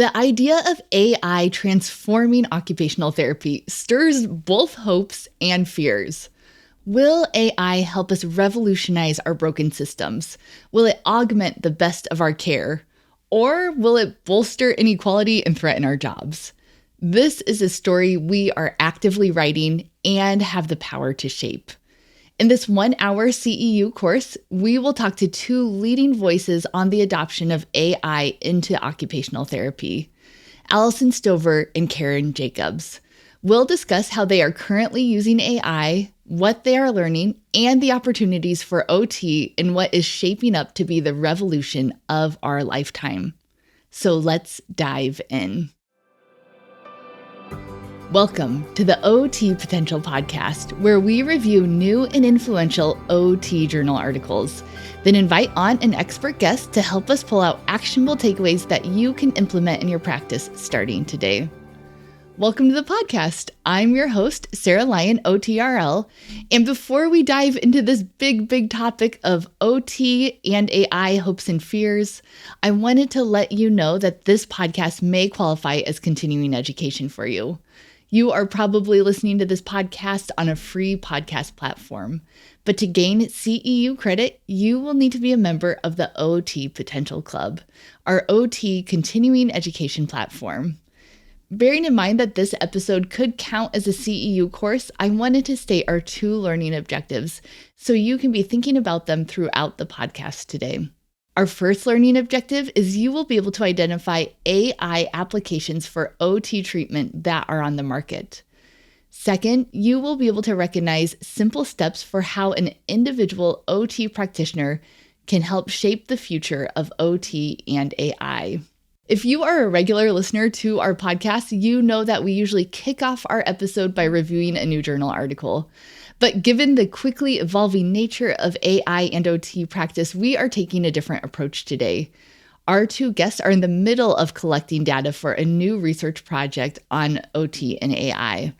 The idea of AI transforming occupational therapy stirs both hopes and fears. Will AI help us revolutionize our broken systems? Will it augment the best of our care? Or will it bolster inequality and threaten our jobs? This is a story we are actively writing and have the power to shape. In this 1-hour CEU course, we will talk to two leading voices on the adoption of AI into occupational therapy, Alyson Stover and Karen Jacobs. We'll discuss how they are currently using AI, what they are learning, and the opportunities for OT in what is shaping up to be the revolution of our lifetime. So let's dive in. Welcome to the OT Potential Podcast, where we review new and influential OT journal articles, then invite on an expert guest to help us pull out actionable takeaways that you can implement in your practice starting today. Welcome to the podcast. I'm your host, Sarah Lyon, OTRL. And before we dive into this big topic of OT and AI hopes and fears, I wanted to let you know that this podcast may qualify as continuing education for you. You are probably listening to this podcast on a free podcast platform, but to gain CEU credit, you will need to be a member of the OT Potential Club, our OT continuing education platform. Bearing in mind that this episode could count as a CEU course, I wanted to state our two learning objectives so you can be thinking about them throughout the podcast today. Our first learning objective is you will be able to identify AI applications for OT treatment that are on the market. Second, you will be able to recognize simple steps for how an individual OT practitioner can help shape the future of OT and AI. If you are a regular listener to our podcast, you know that we usually kick off our episode by reviewing a new journal article. But given the quickly evolving nature of AI and OT practice, we are taking a different approach today. Our two guests are in the middle of collecting data for a new research project on OT and AI.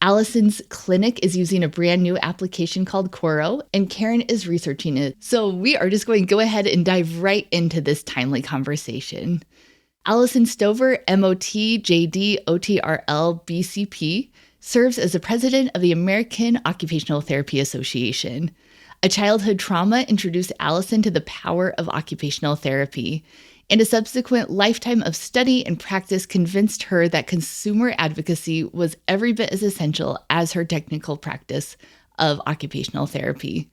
Alyson's clinic is using a brand new application called Korro, and Karen is researching it. So we are just going to go ahead and dive right into this timely conversation. Alyson Stover, MOT, JD, OTRL, BCP, serves as the president of the American Occupational Therapy Association. A childhood trauma introduced Alyson to the power of occupational therapy, and a subsequent lifetime of study and practice convinced her that consumer advocacy was every bit as essential as her technical practice of occupational therapy.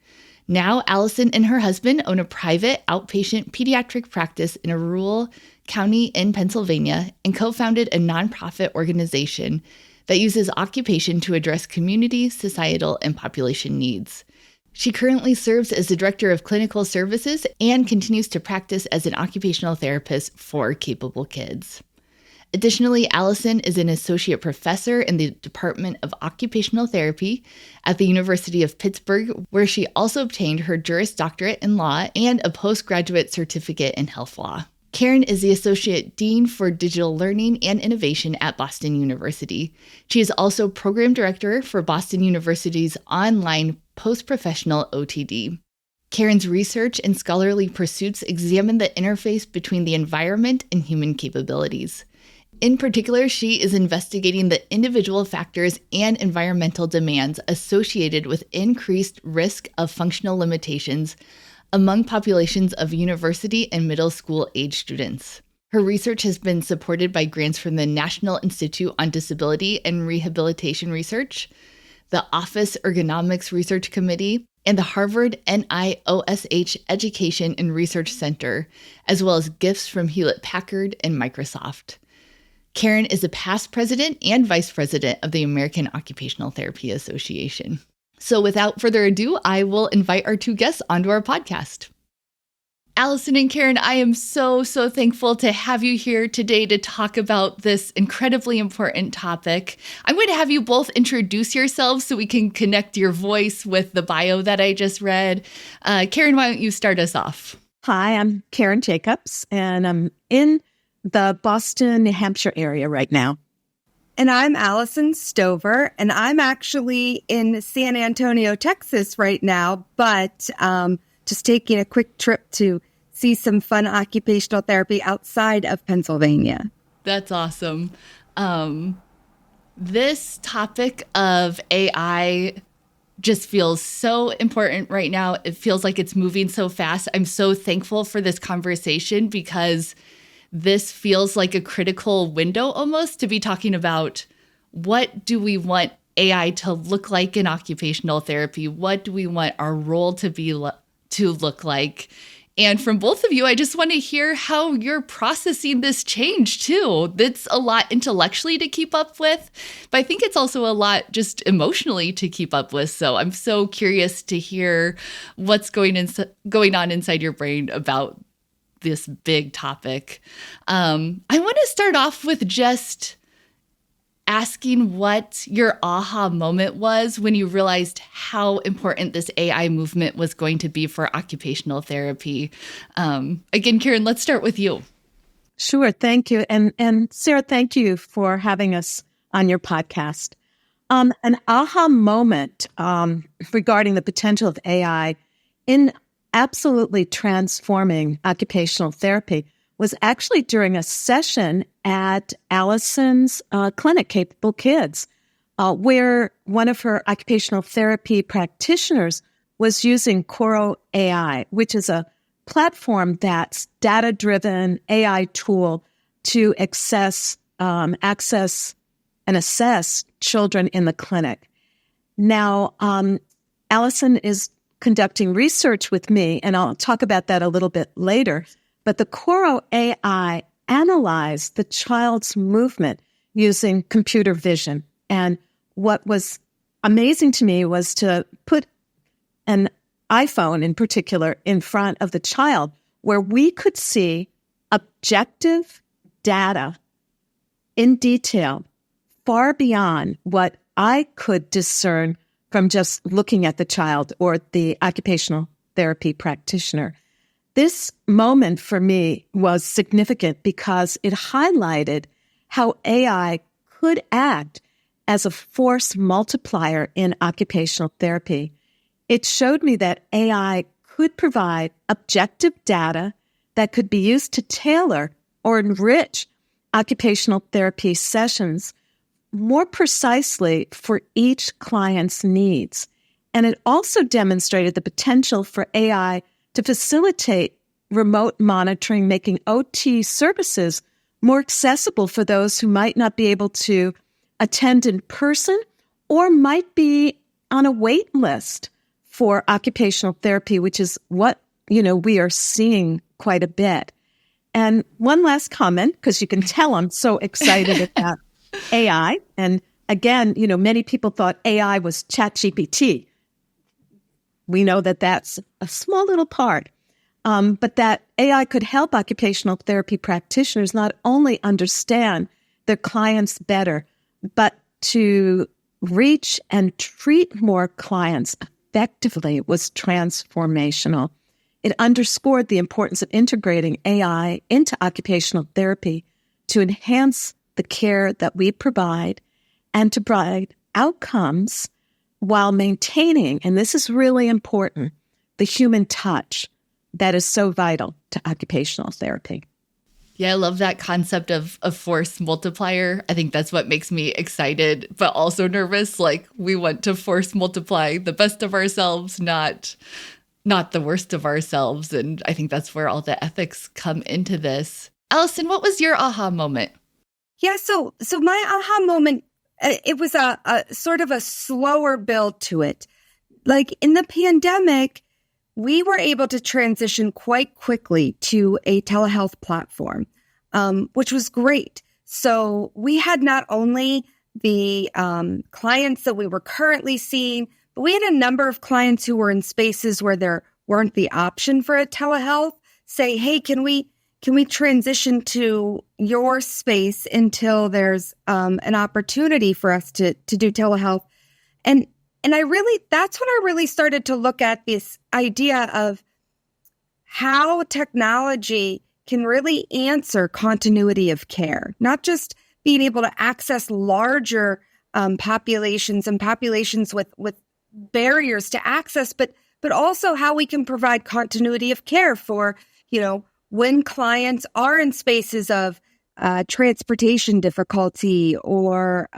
Now, Alyson and her husband own a private outpatient pediatric practice in a rural county in Pennsylvania and co-founded a nonprofit organization that uses occupation to address community, societal, and population needs. She currently serves as the Director of Clinical Services and continues to practice as an occupational therapist for capable kids. Additionally, Alyson is an associate professor in the Department of Occupational Therapy at the University of Pittsburgh, where she also obtained her Juris Doctorate in Law and a postgraduate certificate in health law. Karen is the Associate Dean for Digital Learning and Innovation at Boston University. She is also Program Director for Boston University's online post-professional OTD. Karen's research and scholarly pursuits examine the interface between the environment and human capabilities. In particular, she is investigating the individual factors and environmental demands associated with increased risk of functional limitations among populations of university and middle school age students. Her research has been supported by grants from the National Institute on Disability and Rehabilitation Research, the Office Ergonomics Research Committee, and the Harvard NIOSH Education and Research Center, as well as gifts from Hewlett-Packard and Microsoft. Karen is a past president and vice president of the American Occupational Therapy Association. So without further ado, I will invite our two guests onto our podcast. Alyson and Karen, I am so thankful to have you here today to talk about this incredibly important topic. I'm going to have you both introduce yourselves so we can connect your voice with the bio that I just read. Karen, why don't you start us off? Hi, I'm Karen Jacobs, and I'm in the Boston, New Hampshire area right now. And I'm Alyson Stover, and I'm actually in San Antonio, Texas right now, but just taking a quick trip to see some fun occupational therapy outside of Pennsylvania. That's awesome. This topic of AI just feels so important right now. It feels like it's moving so fast. I'm so thankful for this conversation because this feels like a critical window almost to be talking about what do we want AI to look like in occupational therapy? What do we want our role to be to look like? And from both of you, I just want to hear how you're processing this change too. That's a lot intellectually to keep up with, but I think it's also a lot just emotionally to keep up with. So I'm so curious to hear what's going on inside your brain about this big topic. I want to start off with just asking what your aha moment was when you realized how important this AI movement was going to be for occupational therapy. Again, Karen, let's start with you. Sure. Thank you. And Sarah, thank you for having us on your podcast. An aha moment regarding the potential of AI in absolutely transforming occupational therapy was actually during a session at Alyson's clinic, Capable Kids, where one of her occupational therapy practitioners was using Korro AI, which is a platform that's data-driven AI tool to access and assess children in the clinic. Now, Alyson is conducting research with me, and I'll talk about that a little bit later. But the Korro AI analyzed the child's movement using computer vision. And what was amazing to me was to put an iPhone in particular in front of the child where we could see objective data in detail far beyond what I could discern from just looking at the child or the occupational therapy practitioner. This moment for me was significant because it highlighted how AI could act as a force multiplier in occupational therapy. It showed me that AI could provide objective data that could be used to tailor or enrich occupational therapy sessions more precisely for each client's needs. And it also demonstrated the potential for AI to facilitate remote monitoring, making OT services more accessible for those who might not be able to attend in person or might be on a wait list for occupational therapy, which is what, we are seeing quite a bit. And one last comment, because you can tell I'm so excited about AI. And again, many people thought AI was ChatGPT. We know that that's a small little part, but that AI could help occupational therapy practitioners not only understand their clients better, but to reach and treat more clients effectively was transformational. It underscored the importance of integrating AI into occupational therapy to enhance the care that we provide and to provide outcomes while maintaining, and this is really important, the human touch that is so vital to occupational therapy. Yeah, I love that concept of a force multiplier. I think that's what makes me excited, but also nervous. Like we want to force multiply the best of ourselves, not the worst of ourselves. And I think that's where all the ethics come into this. Alyson, what was your aha moment? Yeah, so my aha moment, it was a sort of a slower build to it. Like in the pandemic, we were able to transition quite quickly to a telehealth platform, which was great. So we had not only the clients that we were currently seeing, but we had a number of clients who were in spaces where there weren't the option for a telehealth say, hey, can we transition to your space until there's an opportunity for us to do telehealth? And that's when I really started to look at this idea of how technology can really answer continuity of care, not just being able to access larger populations and populations with barriers to access, but also how we can provide continuity of care for, when clients are in spaces of transportation difficulty, or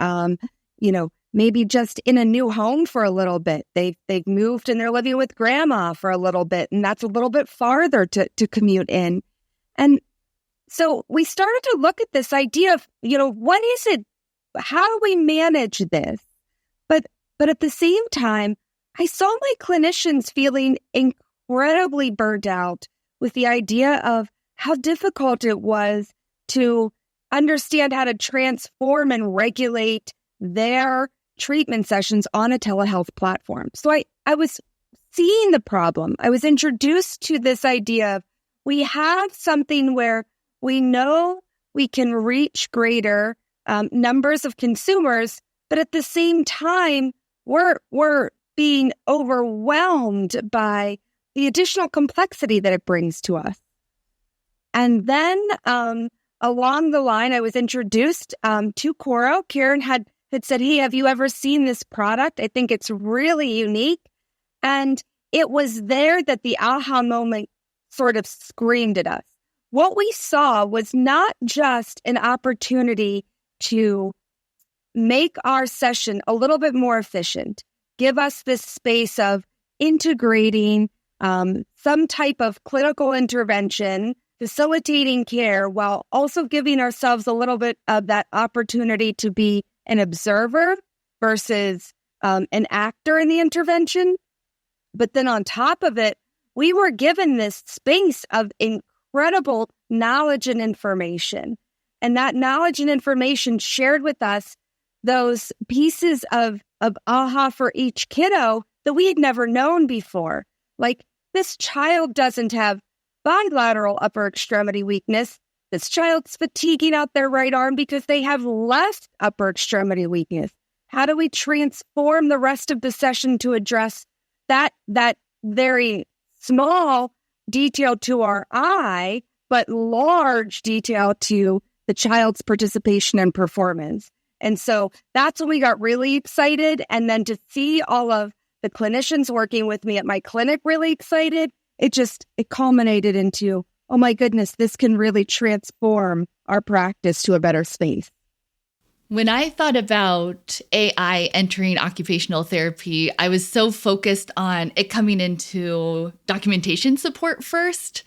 maybe just in a new home for a little bit. They've moved and they're living with grandma for a little bit, and that's a little bit farther to commute in. And so we started to look at this idea of, what is it? How do we manage this? But at the same time, I saw my clinicians feeling incredibly burnt out with the idea of how difficult it was to understand how to transform and regulate their treatment sessions on a telehealth platform. So I was seeing the problem. I was introduced to this idea of, we have something where we know we can reach greater numbers of consumers, but at the same time, we're being overwhelmed by the additional complexity that it brings to us. And then along the line, I was introduced to Korro. Karen had said, hey, have you ever seen this product? I think it's really unique. And it was there that the aha moment sort of screamed at us. What we saw was not just an opportunity to make our session a little bit more efficient, give us this space of integrating some type of clinical intervention, facilitating care, while also giving ourselves a little bit of that opportunity to be an observer versus an actor in the intervention. But then on top of it, we were given this space of incredible knowledge and information. And that knowledge and information shared with us those pieces of aha for each kiddo that we had never known before. Like, this child doesn't have bilateral upper extremity weakness. This child's fatiguing out their right arm because they have less upper extremity weakness. How do we transform the rest of the session to address that very small detail to our eye, but large detail to the child's participation and performance? And so that's when we got really excited. And then to see all of the clinicians working with me at my clinic really excited, it culminated into, oh my goodness, this can really transform our practice to a better space. When I thought about AI entering occupational therapy, I was so focused on it coming into documentation support first.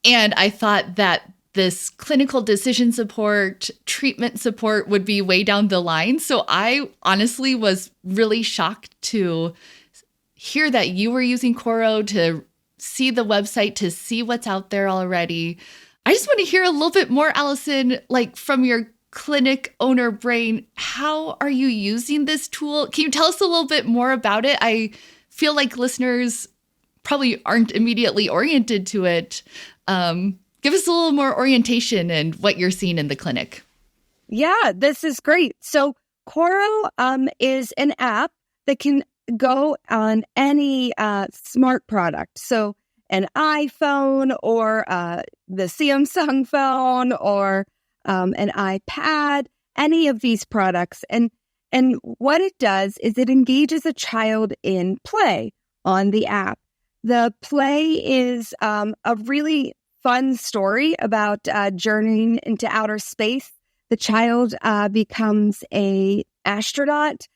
And I thought that this clinical decision support, treatment support would be way down the line. So I honestly was really shocked to hear that you were using Korro, to see the website, to see what's out there already. I just want to hear a little bit more, Alyson, like from your clinic owner brain. How are you using this tool? Can you tell us a little bit more about it? I feel like listeners probably aren't immediately oriented to it. Give us a little more orientation and what you're seeing in the clinic. Yeah, this is great. So Korro is an app that can go on any smart product. So an iPhone or the Samsung phone or an iPad, any of these products. And what it does is it engages a child in play on the app. The play is a really fun story about journeying into outer space. The child becomes an astronaut.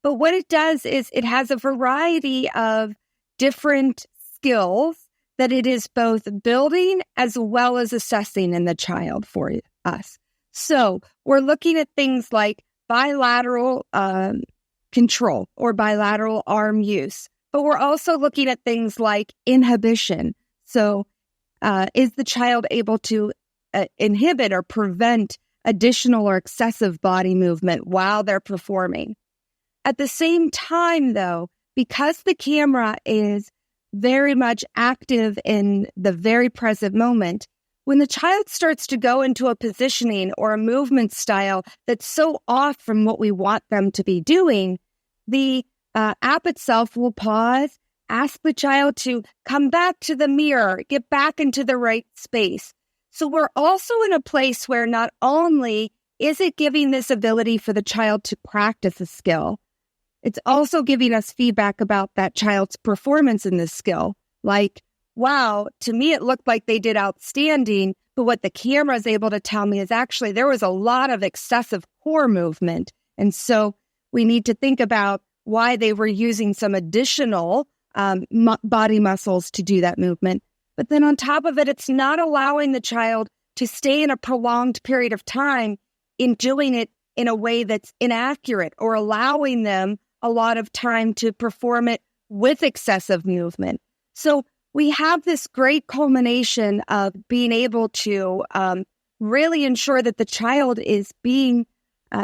But what it does is it has a variety of different skills that it is both building as well as assessing in the child for us. So we're looking at things like bilateral control or bilateral arm use, but we're also looking at things like inhibition. So is the child able to inhibit or prevent additional or excessive body movement while they're performing? At the same time, though, because the camera is very much active in the very present moment, when the child starts to go into a positioning or a movement style that's so off from what we want them to be doing, the app itself will pause, ask the child to come back to the mirror, get back into the right space. So we're also in a place where not only is it giving this ability for the child to practice a skill, it's also giving us feedback about that child's performance in this skill. Like, wow, to me, it looked like they did outstanding. But what the camera is able to tell me is actually there was a lot of excessive core movement. And so we need to think about why they were using some additional body muscles to do that movement. But then on top of it, it's not allowing the child to stay in a prolonged period of time in doing it in a way that's inaccurate or allowing them a lot of time to perform it with excessive movement. So we have this great culmination of being able to really ensure that the child is being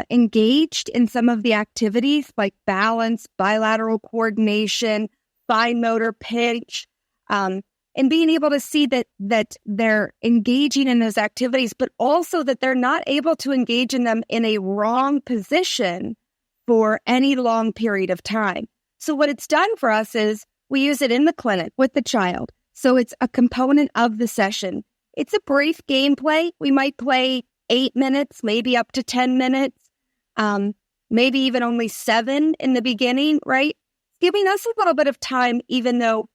engaged in some of the activities like balance, bilateral coordination, fine motor pinch, and being able to see that they're engaging in those activities, but also that they're not able to engage in them in a wrong position for any long period of time. So what it's done for us is we use it in the clinic with the child. So it's a component of the session. It's a brief gameplay. We might play 8 minutes, maybe up to 10 minutes, maybe even only 7 in the beginning, right? Giving us a little bit of time, even though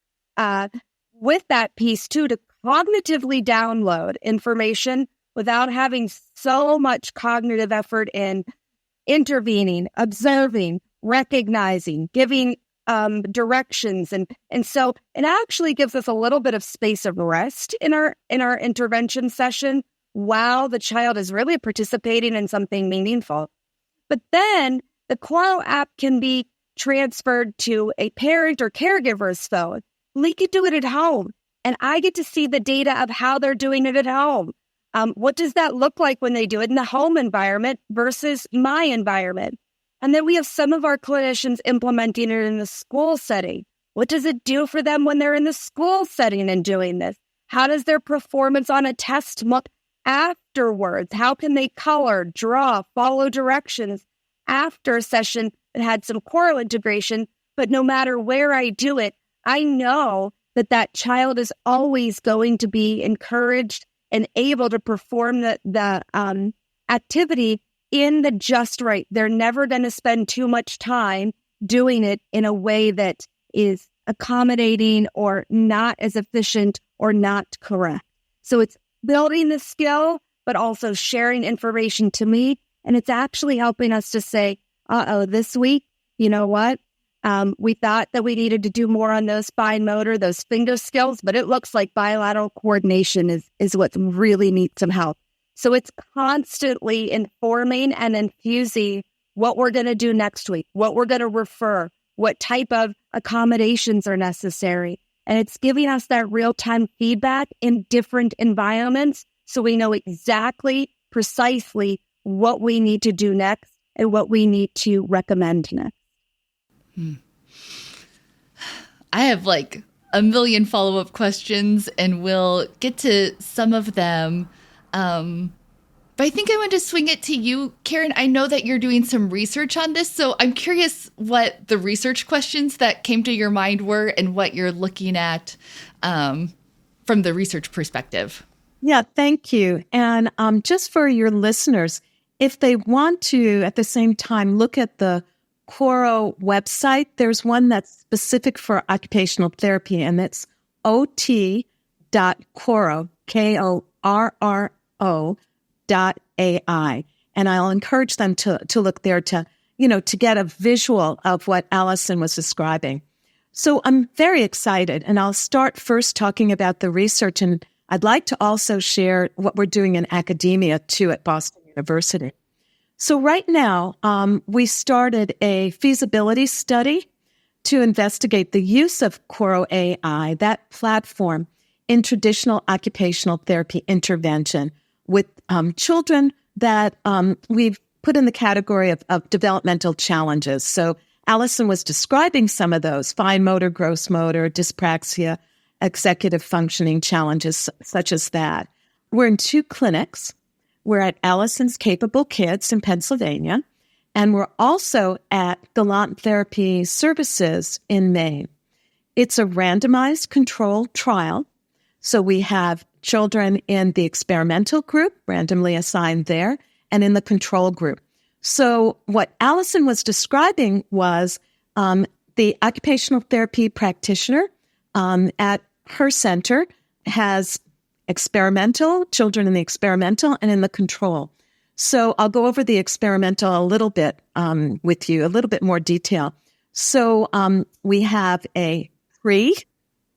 with that piece too, to cognitively download information without having so much cognitive effort in intervening, observing, recognizing, giving directions. And so it actually gives us a little bit of space of rest in our intervention session while the child is really participating in something meaningful. But then the Korro app can be transferred to a parent or caregiver's phone. We could do it at home, and I get to see the data of how they're doing it at home. What does that look like when they do it in the home environment versus my environment? And then we have some of our clinicians implementing it in the school setting. What does it do for them when they're in the school setting and doing this? How does their performance on a test look afterwards? How can they color, draw, follow directions after a session that had some Korro integration? But no matter where I do it, I know that child is always going to be encouraged and able to perform the activity in the just right. They're never going to spend too much time doing it in a way that is accommodating or not as efficient or not correct. So it's building the skill, but also sharing information to me. And it's actually helping us to say, this week, you know what? We thought that we needed to do more on those fine motor, those finger skills, but it looks like bilateral coordination is what really needs some help. So it's constantly informing and infusing what we're going to do next week, what we're going to refer, what type of accommodations are necessary. And it's giving us that real-time feedback in different environments so we know exactly, precisely what we need to do next and what we need to recommend next. I have like a million follow-up questions, and we'll get to some of them. But I think I want to swing it to you, Karen. I know that you're doing some research on this, so I'm curious what the research questions that came to your mind were and what you're looking at from the research perspective. Yeah, thank you. And just for your listeners, if they want to, at the same time, look at the Korro website, there's one that's specific for occupational therapy, and it's ot.korro, KORRO.ai. And I'll encourage them to look there to get a visual of what Alyson was describing. So I'm very excited, and I'll start first talking about the research, and I'd like to also share what we're doing in academia, too, at Boston University. So right now, we started a feasibility study to investigate the use of Korro AI, that platform, in traditional occupational therapy intervention with children that we've put in the category of developmental challenges. So Alyson was describing some of those: fine motor, gross motor, dyspraxia, executive functioning challenges such as that. We're in 2 clinics. We're at Alyson's Capable Kids in Pennsylvania, and we're also at Gallant Therapy Services in Maine. It's a randomized controlled trial. So we have children in the experimental group, randomly assigned there, and in the control group. So what Alyson was describing was the occupational therapy practitioner at her center has experimental, children in the experimental and in the control. So I'll go over the experimental a little bit with you, a little bit more detail. So we have a pre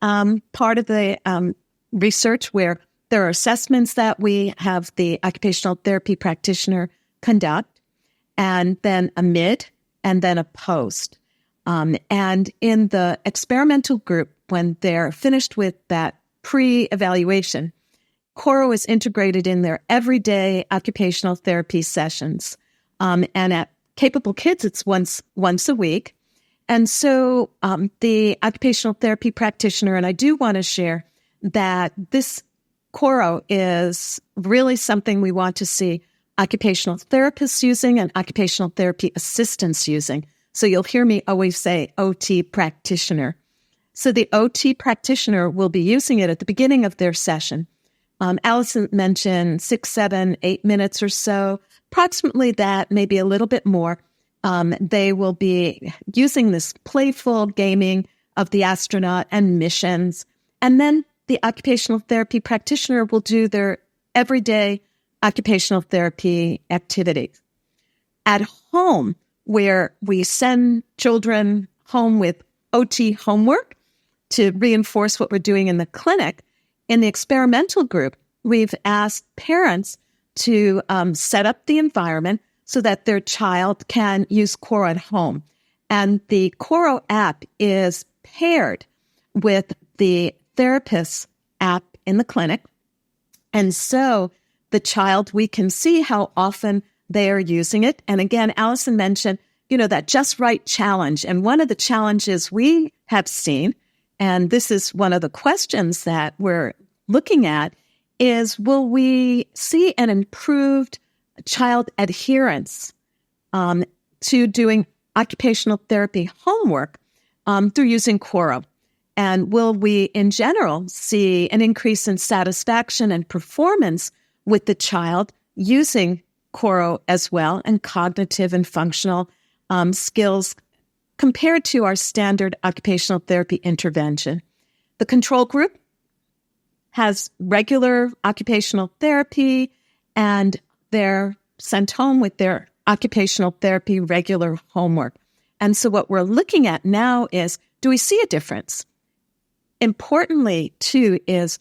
part of the research where there are assessments that we have the occupational therapy practitioner conduct, and then a mid, and then a post. And in the experimental group, when they're finished with that pre-evaluation, Korro is integrated in their everyday occupational therapy sessions. And at Capable Kids, it's once a week. And so the occupational therapy practitioner, and I do want to share that this Korro is really something we want to see occupational therapists using and occupational therapy assistants using. So you'll hear me always say OT practitioner. So the OT practitioner will be using it at the beginning of their session. Alyson mentioned 6, 7, 8 minutes or so, approximately that, maybe a little bit more. They will be using this playful gaming of the astronaut and missions. And then the occupational therapy practitioner will do their everyday occupational therapy activities. At home, where we send children home with OT homework to reinforce what we're doing in the clinic, in the experimental group, we've asked parents to set up the environment so that their child can use Korro at home. And the Korro app is paired with the therapist's app in the clinic. And so the child, we can see how often they are using it. And again, Alyson mentioned, that just right challenge. And one of the challenges we have seen, and this is one of the questions that we're looking at, is will we see an improved child adherence to doing occupational therapy homework through using Korro? And will we, in general, see an increase in satisfaction and performance with the child using Korro as well, and cognitive and functional skills compared to our standard occupational therapy intervention? The control group has regular occupational therapy, and they're sent home with their occupational therapy regular homework. And so what we're looking at now is, do we see a difference? Importantly, too, is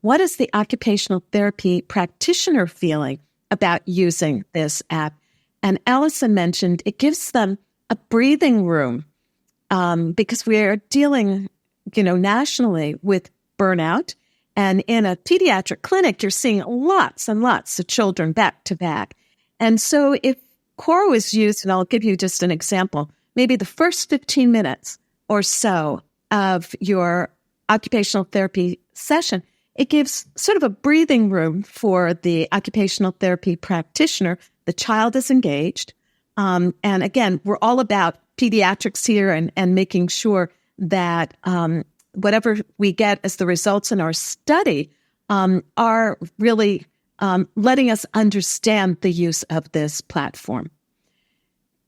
what is the occupational therapy practitioner feeling about using this app? And Alyson mentioned it gives them a breathing room because we're dealing, nationally with burnout. And in a pediatric clinic, you're seeing lots and lots of children back to back. And so if Korro is used, and I'll give you just an example, maybe the first 15 minutes or so of your occupational therapy session, it gives sort of a breathing room for the occupational therapy practitioner. The child is engaged. And again, we're all about pediatrics here and making sure that whatever we get as the results in our study are really letting us understand the use of this platform.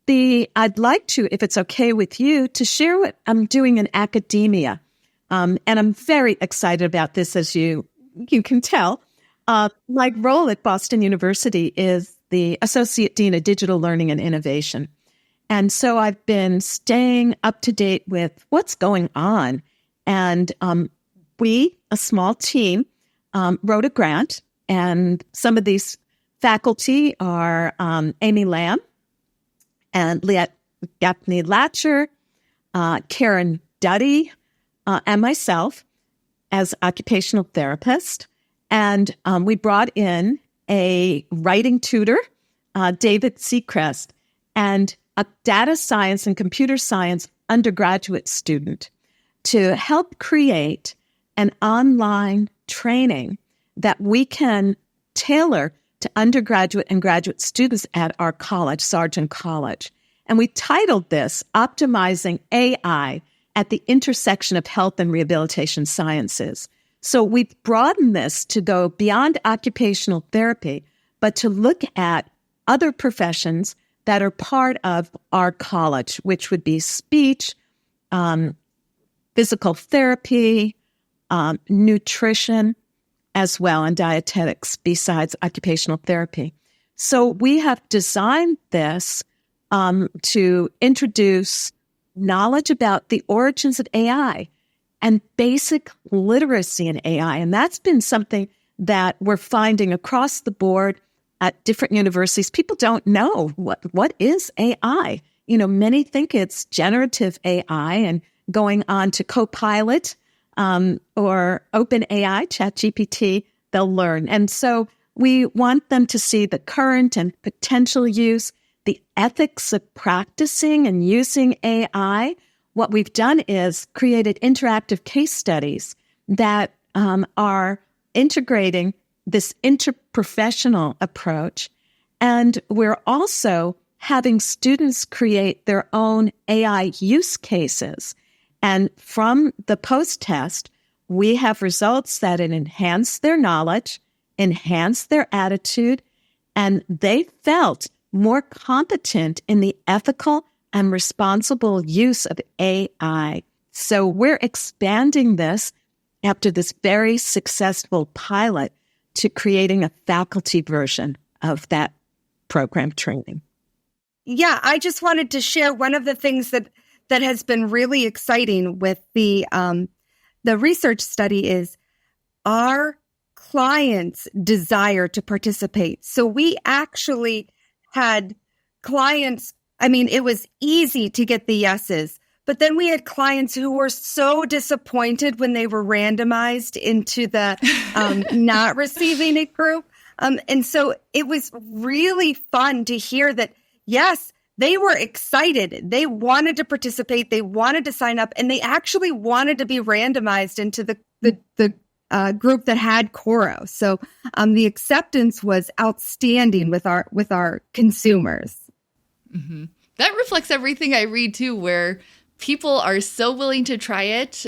I'd like to, if it's okay with you, to share what I'm doing in academia. And I'm very excited about this, as you can tell. My role at Boston University is the Associate Dean of Digital Learning and Innovation. And so I've been staying up to date with what's going on. And we, a small team, wrote a grant. And some of these faculty are Amy Lamb and Gaffney Latcher, Karen Duddy, and myself as occupational therapist. And we brought in a writing tutor, David Seacrest, and a data science and computer science undergraduate student to help create an online training that we can tailor to undergraduate and graduate students at our college, Sargent College. And we titled this Optimizing AI at the Intersection of Health and Rehabilitation Sciences. So we've broadened this to go beyond occupational therapy, but to look at other professions that are part of our college, which would be speech, physical therapy, nutrition as well, and dietetics besides occupational therapy. So we have designed this to introduce knowledge about the origins of AI and basic literacy in AI. And that's been something that we're finding across the board at different universities. People don't know what is AI. Many think it's generative AI and going on to Copilot or OpenAI, ChatGPT, they'll learn. And so we want them to see the current and potential use, the ethics of practicing and using AI. What we've done is created interactive case studies that are integrating this interprofessional approach. And we're also having students create their own AI use cases. And from the post-test, we have results that enhance their knowledge, enhance their attitude, and they felt more competent in the ethical and responsible use of AI. So we're expanding this after this very successful pilot to creating a faculty version of that program training. Yeah, I just wanted to share one of the things that has been really exciting with the research study is our clients' desire to participate. So we actually had clients, it was easy to get the yeses, but then we had clients who were so disappointed when they were randomized into the not receiving it group. And so it was really fun to hear that, yes, they were excited. They wanted to participate. They wanted to sign up, and they actually wanted to be randomized into the group that had Korro. So the acceptance was outstanding with our consumers. Mm-hmm. That reflects everything I read too, where people are so willing to try it.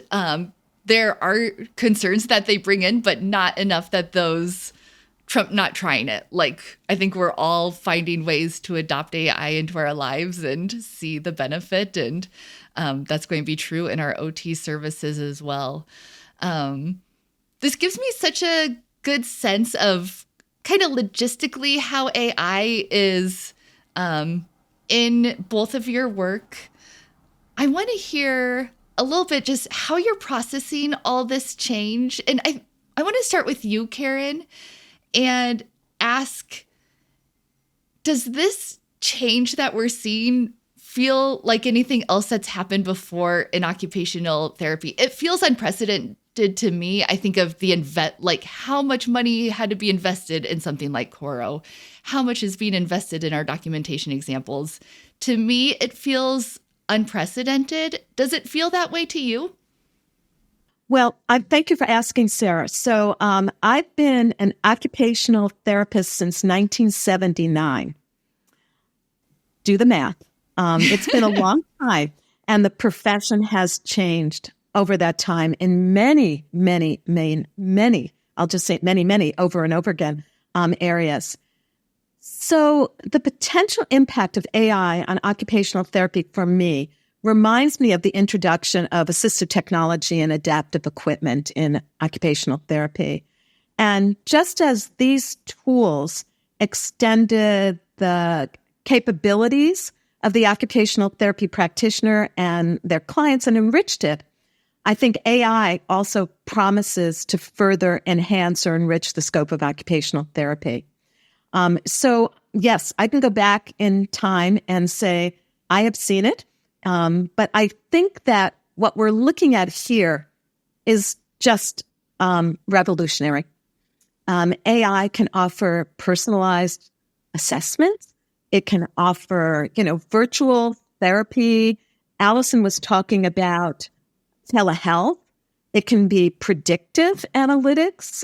There are concerns that they bring in, but not enough that those trump not trying it. Like, I think we're all finding ways to adopt AI into our lives and see the benefit. And that's going to be true in our OT services as well. This gives me such a good sense of kind of logistically how AI is in both of your work. I want to hear a little bit just how you're processing all this change. And I want to start with you, Karen, and ask, does this change that we're seeing feel like anything else that's happened before in occupational therapy? It feels unprecedented to me. I think of the how much money had to be invested in something like Korro, how much is being invested in our documentation examples. To me, it feels unprecedented. Does it feel that way to you? Well, thank you for asking, Sarah. So I've been an occupational therapist since 1979. Do the math. It's been a long time, and the profession has changed over that time in many, I'll just say many, over and over again, areas. So the potential impact of AI on occupational therapy for me reminds me of the introduction of assistive technology and adaptive equipment in occupational therapy. And just as these tools extended the capabilities of the occupational therapy practitioner and their clients and enriched it, I think AI also promises to further enhance or enrich the scope of occupational therapy. So yes, I can go back in time and say, I have seen it. But I think that what we're looking at here is just revolutionary. AI can offer personalized assessments. It can offer, virtual therapy. Alyson was talking about telehealth. It can be predictive analytics.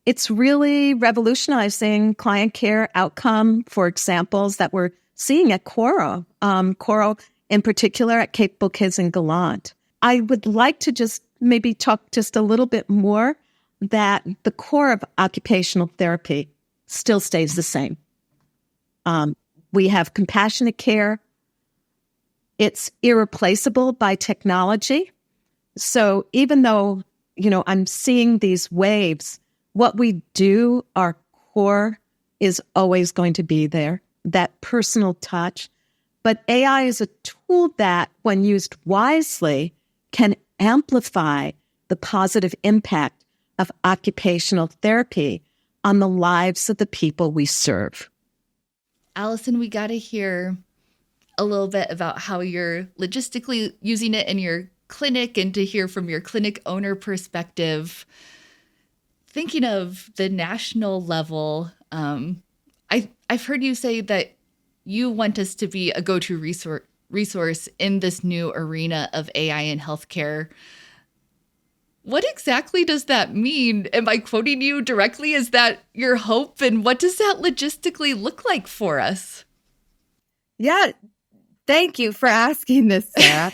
It's really revolutionizing client care outcome for examples that we're seeing at Korro. Korro in particular at Capable Kids and Gallant. I would like to just maybe talk just a little bit more that the core of occupational therapy still stays the same. We have compassionate care. It's irreplaceable by technology. So even though, I'm seeing these waves. What we do, our core is always going to be there, that personal touch. But AI is a tool that, when used wisely, can amplify the positive impact of occupational therapy on the lives of the people we serve. Alyson, we got to hear a little bit about how you're logistically using it in your clinic and to hear from your clinic owner perspective. Thinking of the national level, I've heard you say that you want us to be a go-to resource in this new arena of AI in healthcare. What exactly does that mean? Am I quoting you directly? Is that your hope? And what does that logistically look like for us? Yeah, thank you for asking this, Sarah.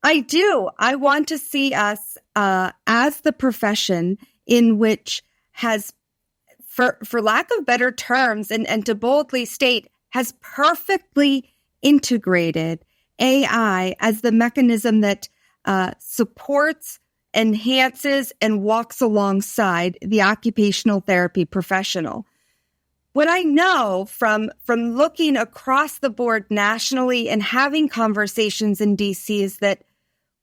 I do. I want to see us as the profession in which has, for lack of better terms, and to boldly state, has perfectly integrated AI as the mechanism that supports, enhances, and walks alongside the occupational therapy professional. What I know from looking across the board nationally and having conversations in DC is that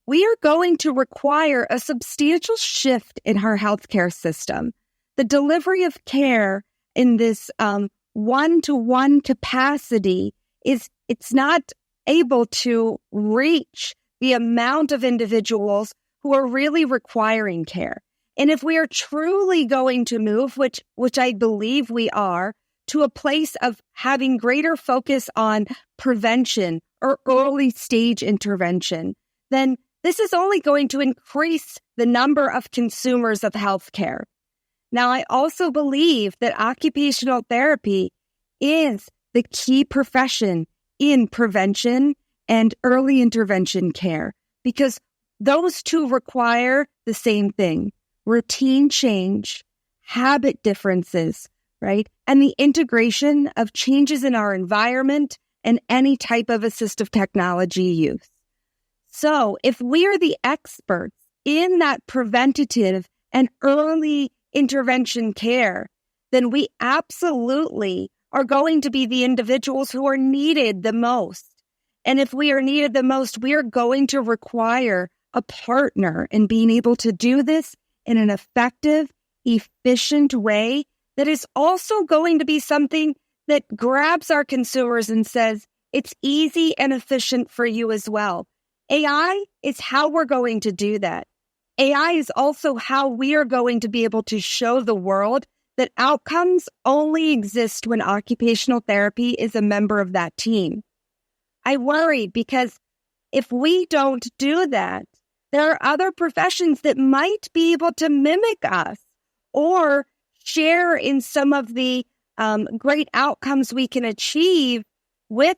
we are going to require a substantial shift in our healthcare system. The delivery of care in this one-to-one capacity it's not able to reach the amount of individuals who are really requiring care. And if we are truly going to move, which I believe we are, to a place of having greater focus on prevention or early stage intervention, then this is only going to increase the number of consumers of healthcare. Now, I also believe that occupational therapy is the key profession in prevention and early intervention care, because those two require the same thing: routine change, habit differences, right? And the integration of changes in our environment and any type of assistive technology use. So if we are the experts in that preventative and early intervention care, then we absolutely are going to be the individuals who are needed the most. And if we are needed the most, we are going to require a partner in being able to do this in an effective, efficient way that is also going to be something that grabs our consumers and says, it's easy and efficient for you as well. AI is how we're going to do that. AI is also how we are going to be able to show the world that outcomes only exist when occupational therapy is a member of that team. I worry because if we don't do that, there are other professions that might be able to mimic us or share in some of the great outcomes we can achieve with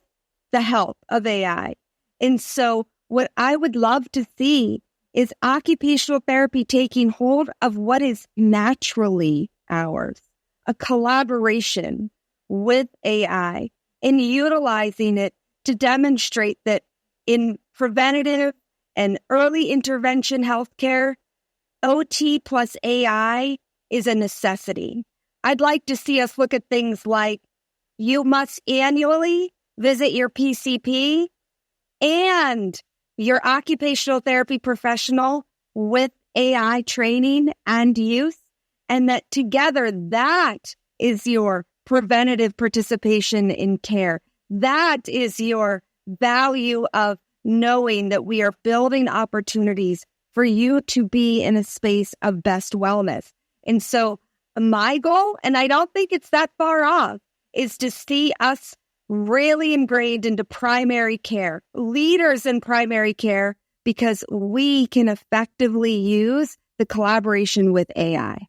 the help of AI. And so what I would love to see is occupational therapy taking hold of what is naturally ours, a collaboration with AI and utilizing it to demonstrate that in preventative and early intervention healthcare, OT plus AI is a necessity. I'd like to see us look at things like you must annually visit your PCP and your occupational therapy professional with AI training and use, and that together that is your preventative participation in care. That is your value of knowing that we are building opportunities for you to be in a space of best wellness. And so my goal, and I don't think it's that far off, is to see us really ingrained into primary care, leaders in primary care, because we can effectively use the collaboration with AI.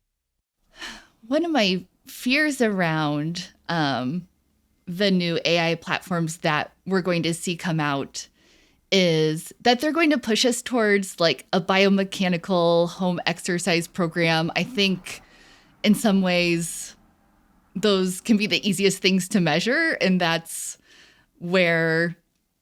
One of my fears around the new AI platforms that we're going to see come out is that they're going to push us towards like a biomechanical home exercise program. I think in some ways those can be the easiest things to measure. And that's where,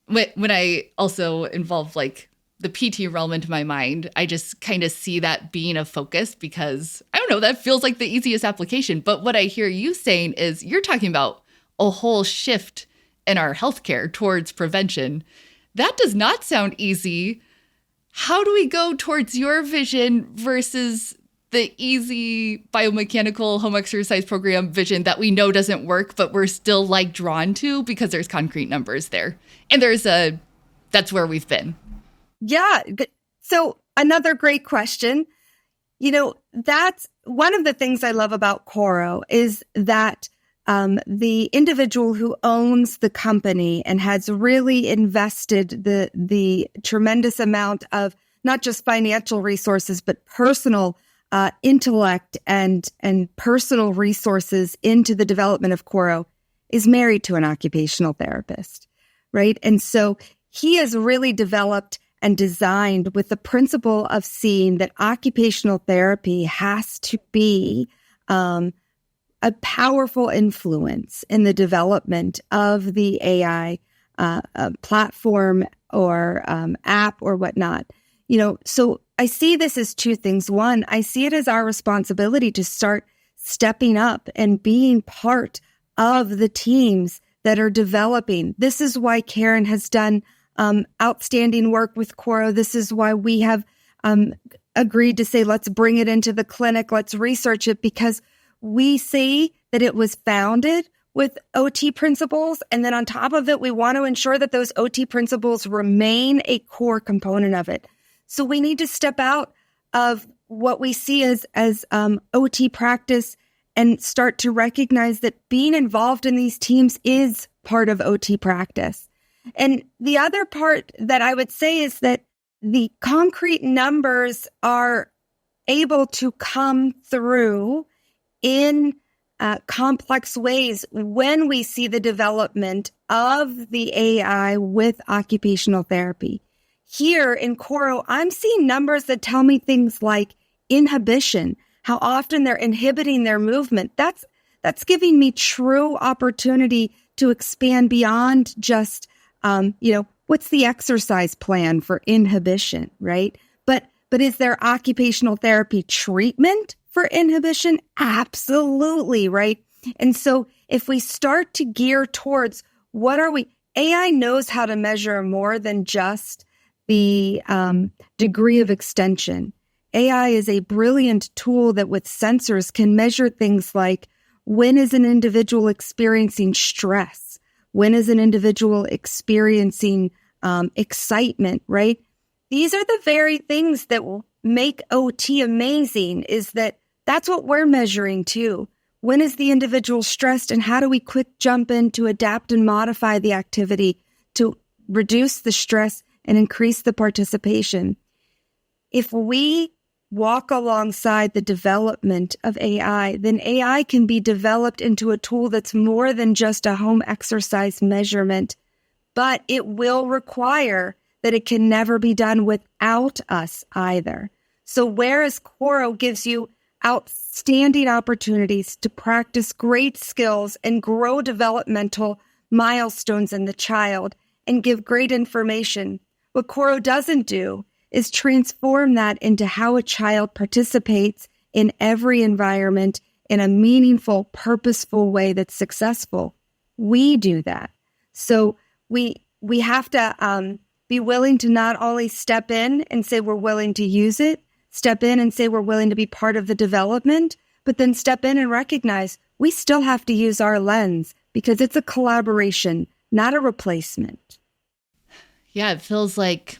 when I also involve like the PT realm into my mind, I just kind of see that being a focus because, I don't know, that feels like the easiest application. But what I hear you saying is you're talking about a whole shift in our healthcare towards prevention. That does not sound easy. How do we go towards your vision versus the easy biomechanical home exercise program vision that we know doesn't work, but we're still like drawn to because there's concrete numbers there? And that's where we've been. Yeah. So another great question. That's one of the things I love about Korro is that the individual who owns the company and has really invested the tremendous amount of not just financial resources, but personal intellect and personal resources into the development of Korro is married to an occupational therapist, right? And so he has really developed and designed with the principle of seeing that occupational therapy has to be a powerful influence in the development of the AI platform or app or whatnot. So I see this as two things. One, I see it as our responsibility to start stepping up and being part of the teams that are developing. This is why Karen has done outstanding work with Korro. This is why we have agreed to say, let's bring it into the clinic, let's research it, because we see that it was founded with OT principles. And then on top of it, we want to ensure that those OT principles remain a core component of it. So we need to step out of what we see as OT practice and start to recognize that being involved in these teams is part of OT practice. And the other part that I would say is that the concrete numbers are able to come through in complex ways when we see the development of the AI with occupational therapy. Here in Korro, I'm seeing numbers that tell me things like inhibition, how often they're inhibiting their movement. That's giving me true opportunity to expand beyond just, what's the exercise plan for inhibition, right? But is there occupational therapy treatment for inhibition? Absolutely, right? And so if we start to gear towards AI knows how to measure more than just the degree of extension. AI is a brilliant tool that with sensors can measure things like when is an individual experiencing stress? When is an individual experiencing excitement, right? These are the very things that will make OT amazing, is that's what we're measuring too. When is the individual stressed, and how do we quick jump in to adapt and modify the activity to reduce the stress and increase the participation? If we walk alongside the development of AI, then AI can be developed into a tool that's more than just a home exercise measurement, but it will require that it can never be done without us either. So whereas Korro gives you outstanding opportunities to practice great skills and grow developmental milestones in the child and give great information, what Korro doesn't do is transform that into how a child participates in every environment in a meaningful, purposeful way that's successful. We do that. So we have to be willing to not only step in and say we're willing to use it, step in and say we're willing to be part of the development, but then step in and recognize we still have to use our lens because it's a collaboration, not a replacement. Yeah, it feels like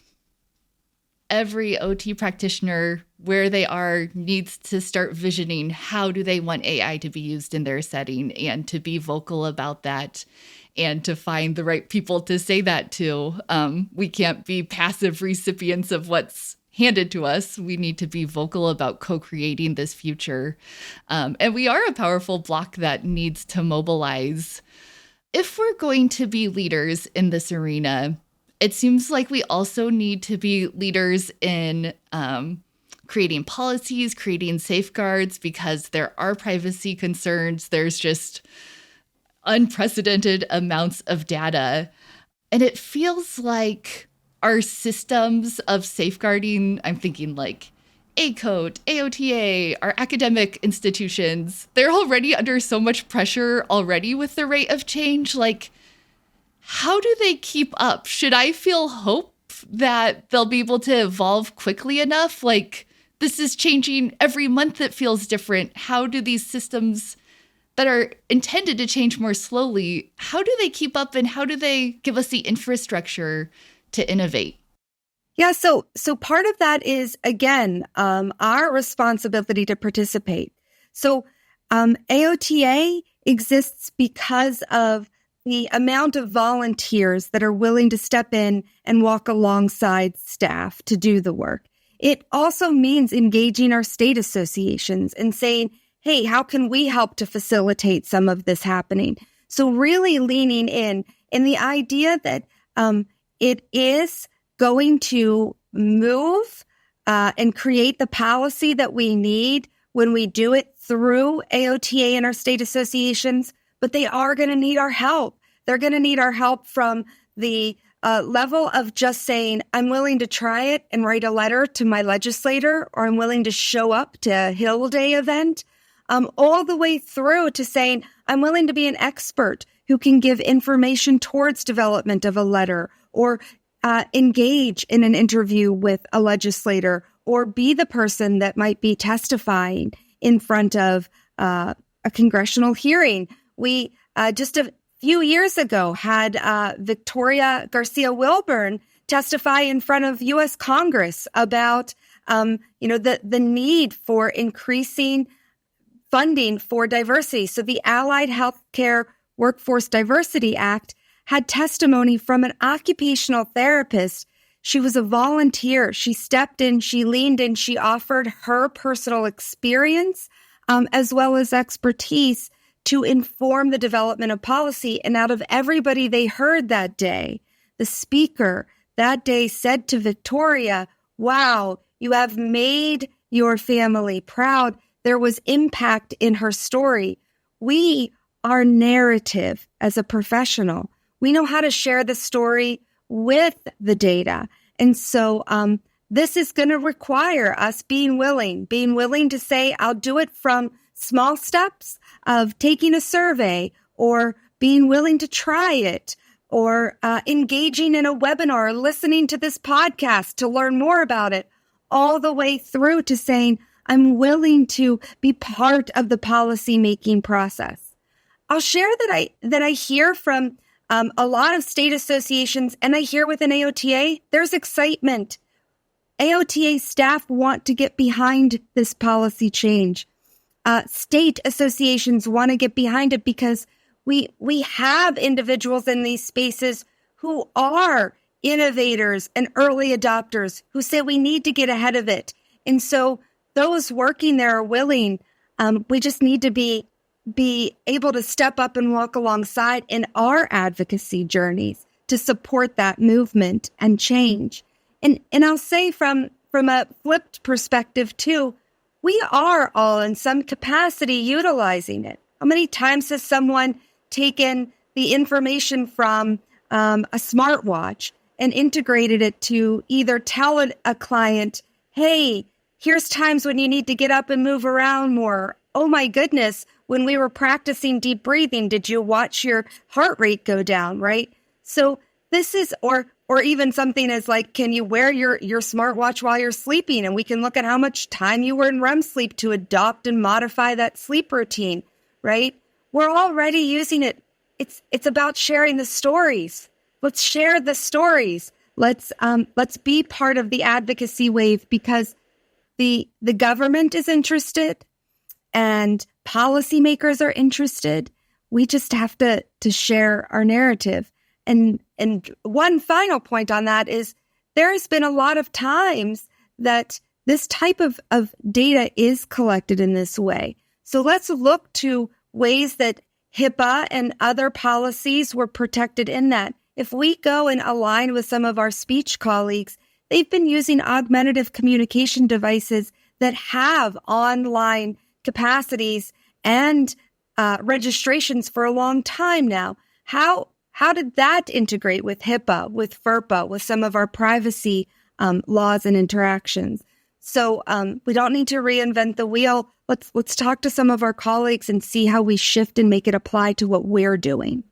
every OT practitioner where they are needs to start visioning how do they want AI to be used in their setting and to be vocal about that and to find the right people to say that to. We can't be passive recipients of what's handed to us. We need to be vocal about co-creating this future. And we are a powerful block that needs to mobilize. If we're going to be leaders in this arena, it seems like we also need to be leaders in creating policies, creating safeguards, because there are privacy concerns. There's just unprecedented amounts of data. And it feels like our systems of safeguarding, I'm thinking like ACOTE, AOTA, our academic institutions, they're already under so much pressure already with the rate of change. Like, how do they keep up? Should I feel hope that they'll be able to evolve quickly enough? Like, this is changing every month. It feels different. How do these systems that are intended to change more slowly, how do they keep up and how do they give us the infrastructure to innovate? Yeah, so part of that is, again, our responsibility to participate. So AOTA exists because of the amount of volunteers that are willing to step in and walk alongside staff to do the work. It also means engaging our state associations and saying, hey, how can we help to facilitate some of this happening? So really leaning in the idea that it is going to move and create the policy that we need when we do it through AOTA and our state associations, but they are going to need our help. They're going to need our help from the level of just saying, I'm willing to try it and write a letter to my legislator, or I'm willing to show up to a Hill Day event, all the way through to saying, I'm willing to be an expert who can give information towards development of a letter, or engage in an interview with a legislator, or be the person that might be testifying in front of a congressional hearing. We just a few years ago had Victoria Garcia Wilburn testify in front of U.S. Congress about the need for increasing funding for diversity. So the Allied Healthcare Workforce Diversity Act had testimony from an occupational therapist. She was a volunteer. She stepped in, she leaned in, she offered her personal experience as well as expertise to inform the development of policy. And out of everybody they heard that day, the speaker that day said to Victoria, wow, you have made your family proud. There was impact in her story. Our narrative as a professional, we know how to share the story with the data. And so this is going to require us being willing to say, I'll do it from small steps of taking a survey, or being willing to try it, or engaging in a webinar, listening to this podcast to learn more about it, all the way through to saying, I'm willing to be part of the policy-making process. I'll share that I hear from a lot of state associations, and I hear within AOTA, there's excitement. AOTA staff want to get behind this policy change. State associations want to get behind it because we have individuals in these spaces who are innovators and early adopters who say we need to get ahead of it. And so those working there are willing. We just need to be able to step up and walk alongside in our advocacy journeys to support that movement and change. And I'll say from a flipped perspective too, we are all in some capacity utilizing it. How many times has someone taken the information from a smartwatch and integrated it to either tell a client, hey, here's times when you need to get up and move around more. Oh my goodness, when we were practicing deep breathing, did you watch your heart rate go down, right? So this is, or even something as like, can you wear your smartwatch while you're sleeping? And we can look at how much time you were in REM sleep to adopt and modify that sleep routine, right? We're already using it. It's about sharing the stories. Let's share the stories. Let's be part of the advocacy wave, because the government is interested and policymakers are interested. We just have to share our narrative. And one final point on that is there has been a lot of times that this type of data is collected in this way. So let's look to ways that HIPAA and other policies were protected in that. If we go and align with some of our speech colleagues, they've been using augmentative communication devices that have online capacities and registrations for a long time now. How How did that integrate with HIPAA, with FERPA, with some of our privacy laws and interactions? So we don't need to reinvent the wheel. Let's talk to some of our colleagues and see how we shift and make it apply to what we're doing.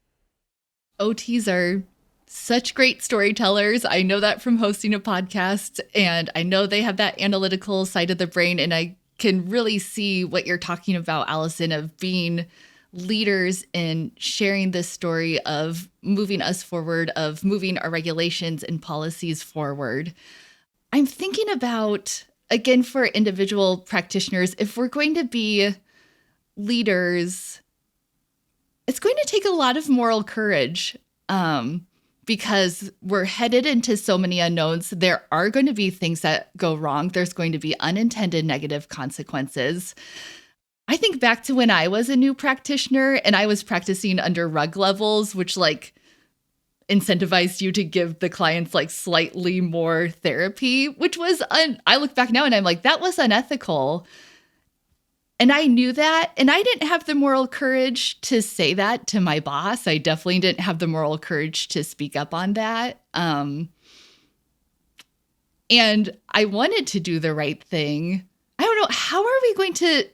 OTs are such great storytellers. I know that from hosting a podcast, and I know they have that analytical side of the brain, and I can really see what you're talking about, Alyson, of being leaders in sharing this story of moving us forward, of moving our regulations and policies forward. I'm thinking about, again, for individual practitioners, if we're going to be leaders, it's going to take a lot of moral courage because we're headed into so many unknowns. There are going to be things that go wrong. There's going to be unintended negative consequences. I think back to when I was a new practitioner and I was practicing under rug levels, which incentivized you to give the clients slightly more therapy, which was, I look back now and I'm like, that was unethical. And I knew that, and I didn't have the moral courage to say that to my boss. I definitely didn't have the moral courage to speak up on that. And I wanted to do the right thing. I don't know, how are we going to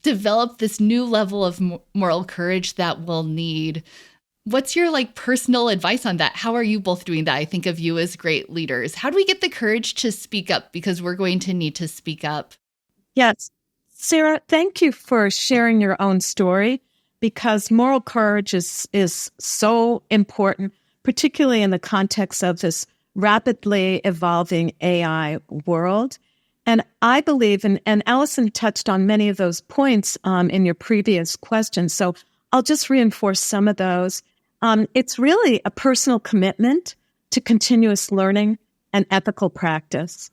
develop this new level of moral courage that we'll need? What's your personal advice on that? How are you both doing that? I think of you as great leaders. How do we get the courage to speak up? Because we're going to need to speak up. Yes. Sarah, thank you for sharing your own story, because moral courage is so important, particularly in the context of this rapidly evolving AI world. And I believe, and Alyson touched on many of those points in your previous questions, so I'll just reinforce some of those. It's really a personal commitment to continuous learning and ethical practice.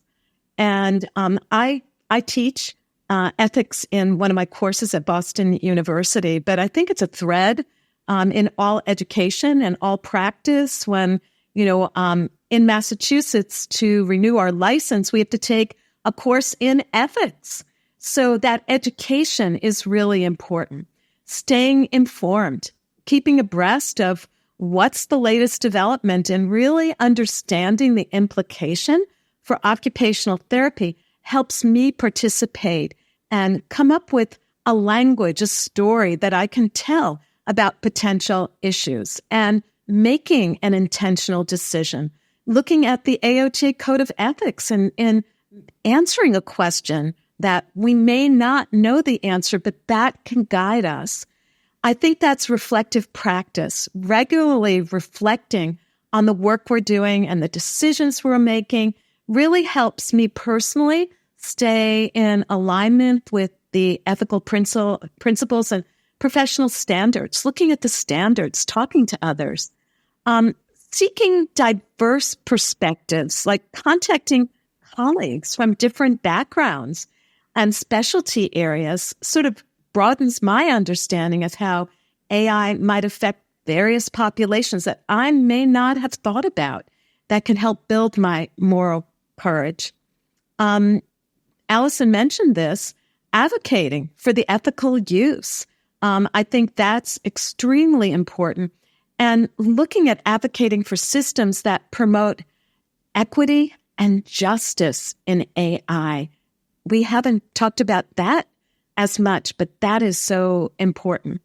And I teach ethics in one of my courses at Boston University, but I think it's a thread in all education and all practice. When, in Massachusetts, to renew our license, we have to take a course in ethics. So that education is really important. Staying informed, keeping abreast of what's the latest development, and really understanding the implication for occupational therapy helps me participate and come up with a language, a story that I can tell about potential issues, and making an intentional decision, looking at the AOTA Code of Ethics and answering a question that we may not know the answer, but that can guide us. I think that's reflective practice, regularly reflecting on the work we're doing and the decisions we're making really helps me personally stay in alignment with the ethical principles and professional standards, looking at the standards, talking to others, seeking diverse perspectives, like contacting colleagues from different backgrounds and specialty areas, sort of broadens my understanding of how AI might affect various populations that I may not have thought about, that can help build my moral courage. Alyson mentioned this, advocating for the ethical use. I think that's extremely important. And looking at advocating for systems that promote equity and justice in AI. We haven't talked about that as much, but that is so important.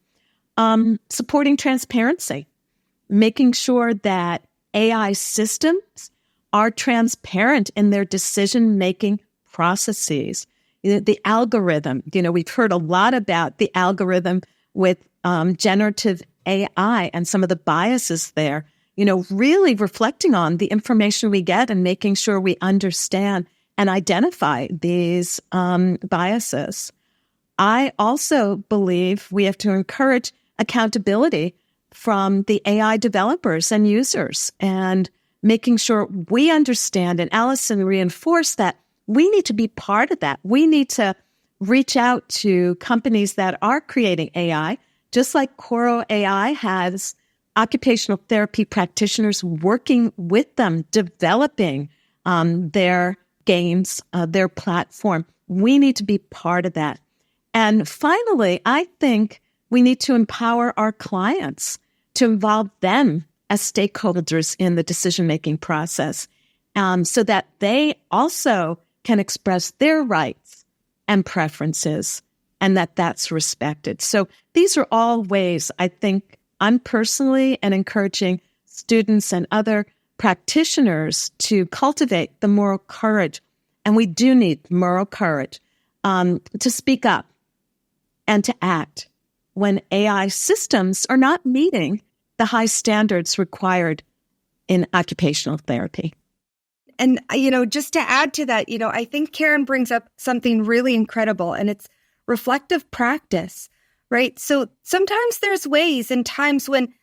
Supporting transparency, making sure that AI systems are transparent in their decision-making processes. The algorithm, we've heard a lot about the algorithm with generative AI and some of the biases there, really reflecting on the information we get and making sure we understand and identify these biases. I also believe we have to encourage accountability from the AI developers and users, and making sure we understand, and Alyson reinforced that we need to be part of that. We need to reach out to companies that are creating AI, just like Korro AI has occupational therapy practitioners working with them, developing their games, their platform. We need to be part of that. And finally, I think we need to empower our clients to to involve them as stakeholders in the decision-making process, so that they also can express their rights and preferences, and that's respected. So these are all ways I think I'm personally and encouraging students and other practitioners to cultivate the moral courage. And we do need moral courage to speak up and to act when AI systems are not meeting the high standards required in occupational therapy. And, just to add to that, I think Karen brings up something really incredible, and it's reflective practice, right? So sometimes there's ways and times when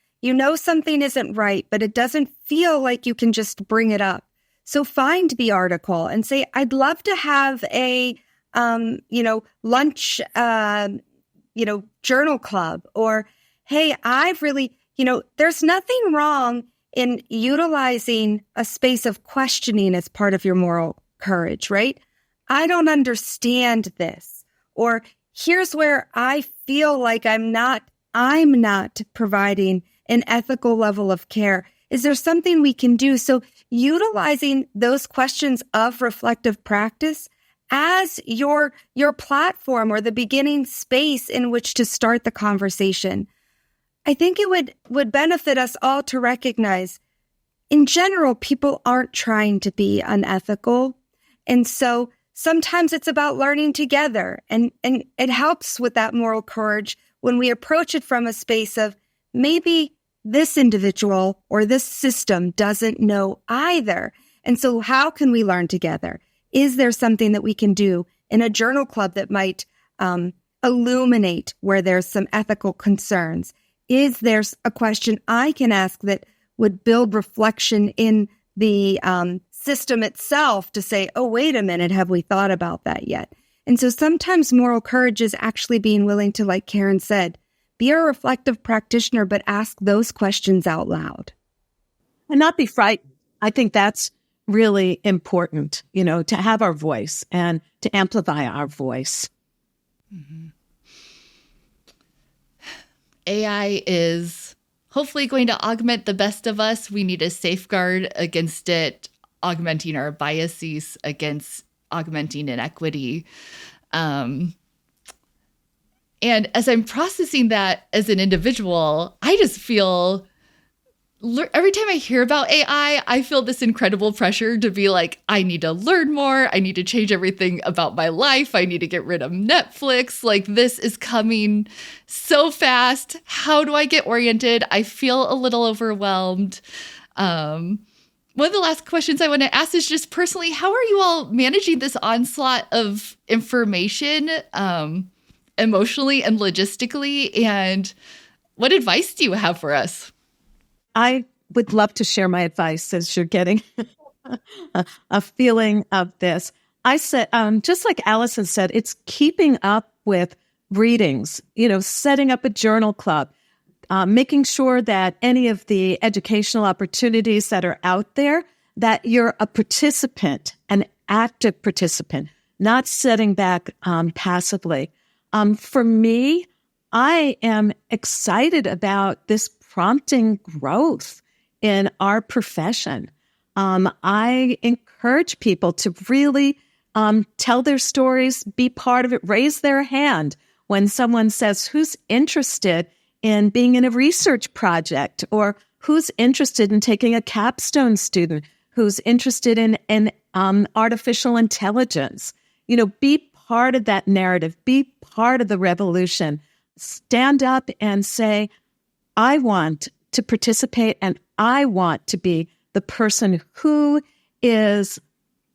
something isn't right, but it doesn't feel like you can just bring it up. So find the article and say, I'd love to have a, lunch, journal club, or, hey, I've really, there's nothing wrong in utilizing a space of questioning as part of your moral courage, right? I don't understand this, or here's where I feel like I'm not providing an ethical level of care. Is there something we can do? So utilizing those questions of reflective practice as your platform or the beginning space in which to start the conversation. I think it would benefit us all to recognize, in general, people aren't trying to be unethical. And so sometimes it's about learning together. And it helps with that moral courage when we approach it from a space of maybe this individual or this system doesn't know either. And so how can we learn together? Is there something that we can do in a journal club that might illuminate where there's some ethical concerns? Is there a question I can ask that would build reflection in the system itself to say, oh, wait a minute, have we thought about that yet? And so sometimes moral courage is actually being willing to, like Karen said, be a reflective practitioner, but ask those questions out loud. And not be frightened. I think that's really important, to have our voice and to amplify our voice. Mm-hmm. AI is hopefully going to augment the best of us. We need to safeguard against it, augmenting our biases, against augmenting inequity. And as I'm processing that as an individual, I just feel every time I hear about AI, I feel this incredible pressure to be like, I need to learn more. I need to change everything about my life. I need to get rid of Netflix. Like, this is coming so fast. How do I get oriented? I feel a little overwhelmed. One of the last questions I want to ask is just personally, how are you all managing this onslaught of information emotionally and logistically? And what advice do you have for us? I would love to share my advice as you're getting a feeling of this. I said, just like Alyson said, it's keeping up with readings, setting up a journal club, making sure that any of the educational opportunities that are out there, that you're a participant, an active participant, not sitting back passively. For me, I am excited about this prompting growth in our profession. I encourage people to really tell their stories, be part of it, raise their hand when someone says, who's interested in being in a research project, or who's interested in taking a capstone student, who's interested in artificial intelligence. Be part of that narrative, be part of the revolution. Stand up and say, I want to participate, and I want to be the person who is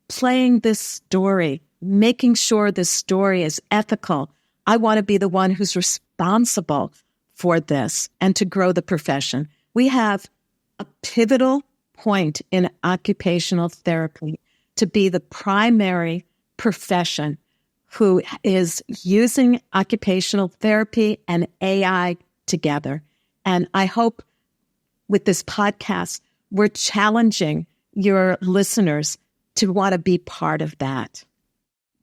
playing this story, making sure this story is ethical. I want to be the one who's responsible for this and to grow the profession. We have a pivotal point in occupational therapy to be the primary profession who is using occupational therapy and AI together. And I hope with this podcast, we're challenging your listeners to want to be part of that.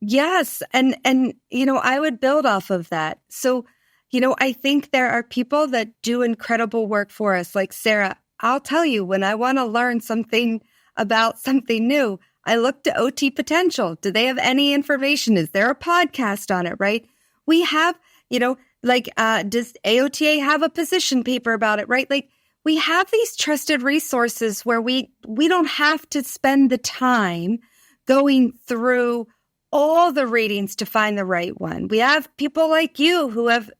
Yes. And I would build off of that. So, I think there are people that do incredible work for us. Like Sarah, I'll tell you, when I want to learn something about something new, I look to OT Potential. Do they have any information? Is there a podcast on it, right? We have, does AOTA have a position paper about it, right? Like, we have these trusted resources where we don't have to spend the time going through all the readings to find the right one. We have people like you who have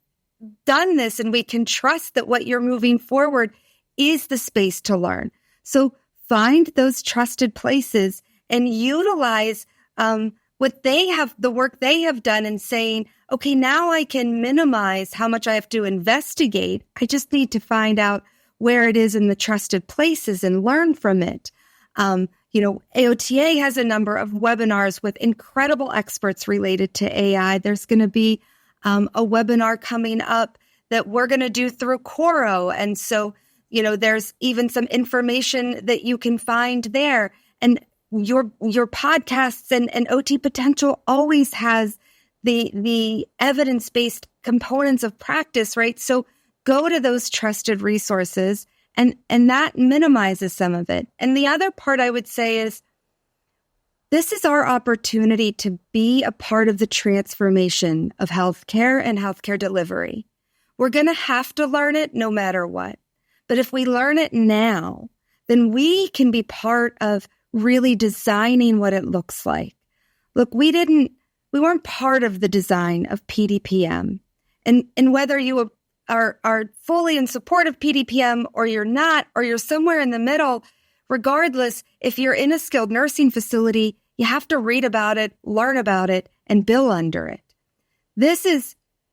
done this, and we can trust that what you're moving forward is the space to learn. So find those trusted places and utilize what they have, the work they have done, and saying, okay, now I can minimize how much I have to investigate. I just need to find out where it is in the trusted places and learn from it. AOTA has a number of webinars with incredible experts related to AI. There's going to be a webinar coming up that we're going to do through Korro. And so, there's even some information that you can find there. And your podcasts and OT Potential always has the evidence-based components of practice, right? So go to those trusted resources, and that minimizes some of it. And the other part I would say is, this is our opportunity to be a part of the transformation of healthcare and healthcare delivery. We're going to have to learn it no matter what. But if we learn it now, then we can be part of really designing what it looks like. Look, we weren't part of the design of PDPM. And whether you are fully in support of PDPM or you're not, or you're somewhere in the middle, regardless, if you're in a skilled nursing facility, you have to read about it, learn about it, and bill under it.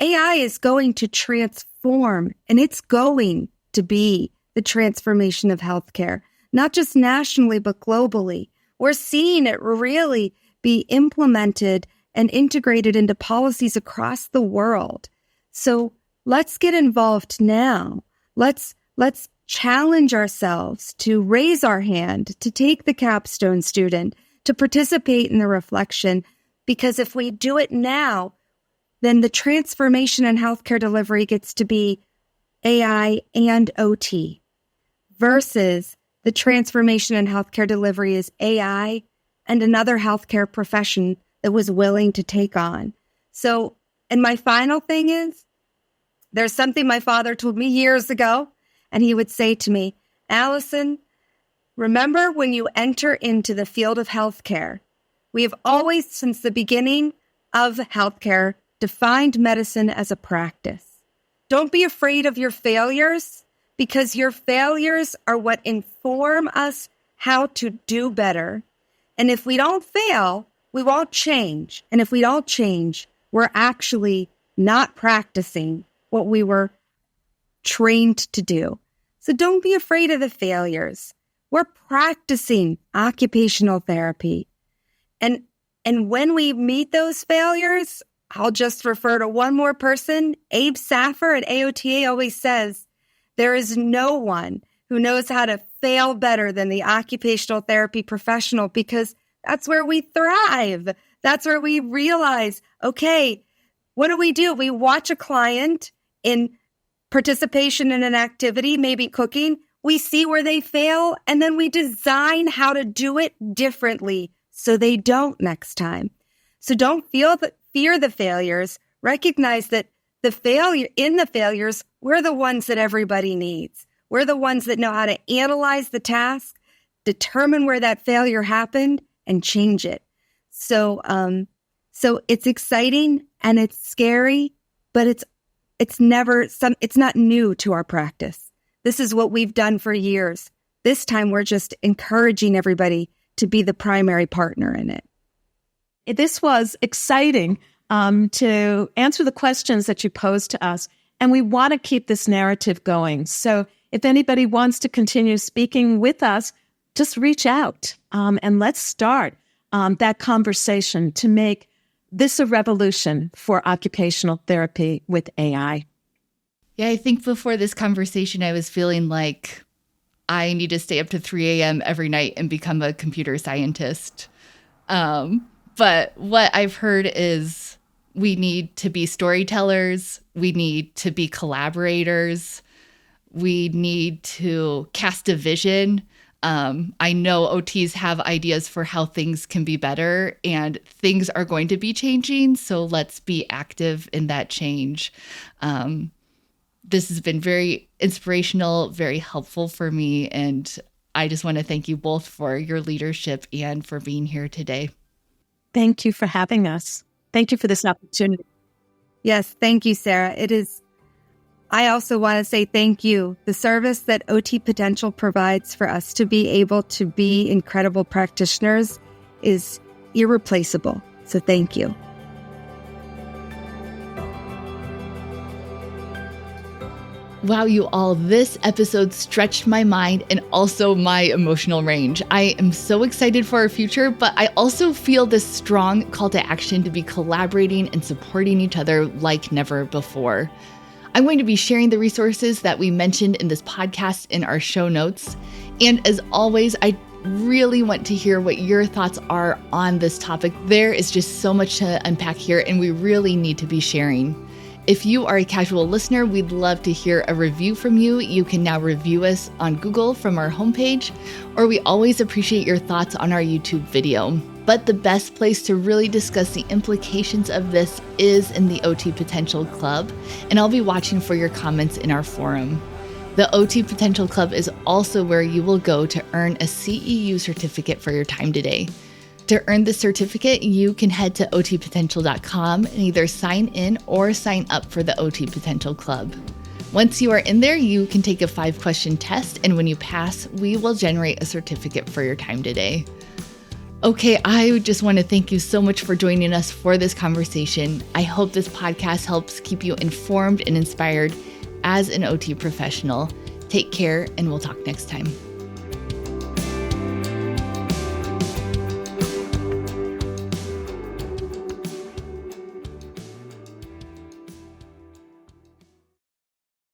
AI is going to transform, and it's going to be the transformation of healthcare, not just nationally, but globally. We're seeing it really be implemented and integrated into policies across the world. So let's get involved now. Let's challenge ourselves to raise our hand, to take the capstone student, to participate in the reflection, because if we do it now, then the transformation in healthcare delivery gets to be AI and OT, versus the transformation in healthcare delivery is AI and another healthcare profession that was willing to take on. So, and my final thing is, there's something my father told me years ago, and he would say to me, Alyson, remember when you enter into the field of healthcare, we have always, since the beginning of healthcare, defined medicine as a practice. Don't be afraid of your failures, because your failures are what inform us how to do better. And if we don't fail, we won't change. And if we don't change, we're actually not practicing what we were trained to do. So don't be afraid of the failures. We're practicing occupational therapy. And when we meet those failures, I'll just refer to one more person. Abe Saffer at AOTA always says, there is no one who knows how to fail better than the occupational therapy professional, because that's where we thrive. That's where we realize, okay, what do? We watch a client in participation in an activity, maybe cooking. We see where they fail, and then we design how to do it differently so they don't next time. So don't fear the failures. Recognize that the failures, we're the ones that everybody needs. We're the ones that know how to analyze the task, determine where that failure happened, and change it. So it's exciting and it's scary, but it's not new to our practice. This is what we've done for years. This time we're just encouraging everybody to be the primary partner in it. This was exciting to answer the questions that you posed to us, and we want to keep this narrative going. So if anybody wants to continue speaking with us, just reach out and let's start that conversation to make this a revolution for occupational therapy with AI. Yeah, I think before this conversation, I was feeling like I need to stay up to 3 a.m. every night and become a computer scientist. But what I've heard is We need to be storytellers. We need to be collaborators. We need to cast a vision. I know OTs have ideas for how things can be better, and things are going to be changing. So let's be active in that change. This has been very inspirational, very helpful for me. And I just want to thank you both for your leadership and for being here today. Thank you for having us. Thank you for this opportunity. Yes, thank you, Sarah. I also want to say thank you. The service that OT Potential provides for us to be able to be incredible practitioners is irreplaceable. So thank you. Wow, you all, this episode stretched my mind and also my emotional range. I am so excited for our future, but I also feel this strong call to action to be collaborating and supporting each other like never before. I'm going to be sharing the resources that we mentioned in this podcast in our show notes. And as always, I really want to hear what your thoughts are on this topic. There is just so much to unpack here, and we really need to be sharing. If you are a casual listener, we'd love to hear a review from you. You can now review us on Google from our homepage, or we always appreciate your thoughts on our YouTube video. But the best place to really discuss the implications of this is in the OT Potential Club, and I'll be watching for your comments in our forum. The OT Potential Club is also where you will go to earn a CEU certificate for your time today. To earn the certificate, you can head to otpotential.com and either sign in or sign up for the OT Potential Club. Once you are in there, you can take a 5-question test, and when you pass, we will generate a certificate for your time today. Okay, I just want to thank you so much for joining us for this conversation. I hope this podcast helps keep you informed and inspired as an OT professional. Take care, and we'll talk next time.